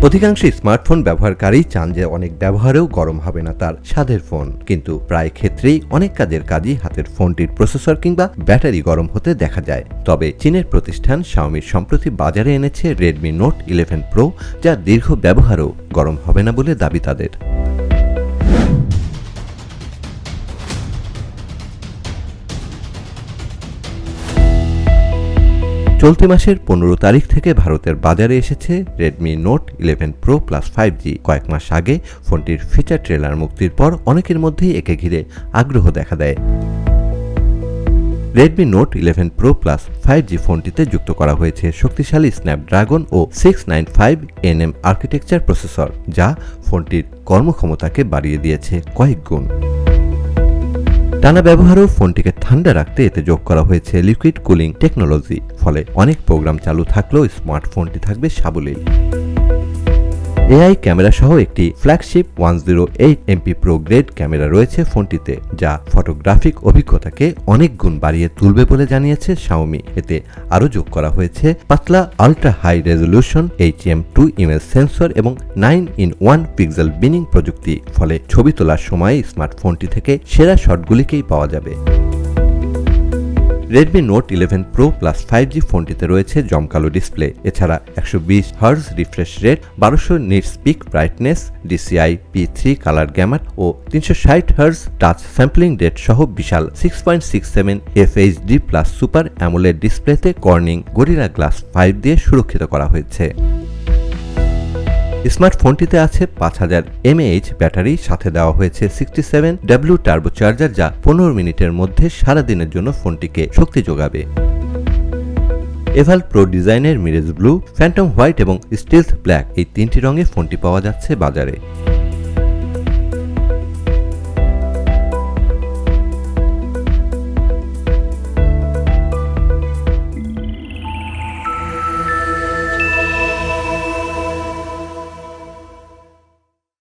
অধিকাংশ স্মার্টফোন ব্যবহারকারী চান যে অনেক ব্যবহারেও গরম হবে না তার স্বাদের ফোন, কিন্তু প্রায় ক্ষেত্রেই অনেক কাজই হাতের ফোনটির প্রসেসর কিংবা ব্যাটারি গরম হতে দেখা যায়। তবে চীনের প্রতিষ্ঠান Xiaomi সম্প্রতি বাজারে এনেছে Redmi Note 11 Pro, যা দীর্ঘ ব্যবহারেও গরম হবে না বলে দাবি তাদের। চলতি মাসের 15 তারিখ থেকে ভারতের বাজারে এসেছে Redmi Note 11 Pro Plus 5G। কয়েক মাস আগে ফোনটির ফিচার ট্রেলার মুক্তির পর অনেকের মধ্যেই একে ঘিরে আগ্রহ দেখা দেয়। Redmi Note 11 Pro Plus 5G ফোনটিতে যুক্ত করা হয়েছে শক্তিশালী স্ন্যাপড্রাগন ও 695nm আর্কিটেকচার প্রসেসর, যা ফোনটির কর্মক্ষমতাকে বাড়িয়ে দিয়েছে কয়েক গুণ। টানা ব্যবহারেও ফোনটিকে ঠান্ডা রাখতে এতে যোগ করা হয়েছে লিকুইড কুলিং টেকনোলজি, ফলে অনেক প্রোগ্রাম চালু থাকলেও স্মার্টফোনটি থাকবে সাবলীল। এআই ক্যামেরা সহ একটি flagship 108MP pro grade camera রয়েছে ফোনটিতে, যা ফটোগ্রাফিক অভিজ্ঞতাকে অনেক গুণ বাড়িয়ে তুলবে বলে জানিয়েছে Xiaomi। এতে আরও যোগ করা হয়েছে পাতলা ultra high resolution HM2 image sensor এবং 9-in-1 পিক্সেল বিনিং প্রযুক্তি, ফলে ছবি তোলার সময় স্মার্টফোনটি থেকে সেরা শটগুলিকেই পাওয়া যাবে। Redmi Note 11 Pro Plus 5G ফোনটিতে রয়েছে জমকালো ডিসপ্লে, এছাড়া 120Hz refresh rate, 1200 nits peak brightness, DCI P3 colour gamut ও 360Hz টাচ স্যাম্পলিং রেট সহ বিশাল 6.67 FHD প্লাস সুপার অ্যামোলেড ডিসপ্লেতে কর্নিং গরিলা গ্লাস 5 দিয়ে সুরক্ষিত করা হয়েছে। স্মার্টফোনটিতে আছে 5000 mAh ব্যাটারি, সাথে দেওয়া হয়েছে 67W টার্বো চার্জার, যা 15 মিনিটের মধ্যে সারাদিনের জন্য ফোনটিকে শক্তি যোগাবে। এভাল প্রো ডিজাইনের মিরেজ ব্লু, ফ্যান্টম হোয়াইট এবং স্টিলথ ব্ল্যাক এই তিনটি রঙে ফোনটি পাওয়া যাচ্ছে বাজারে।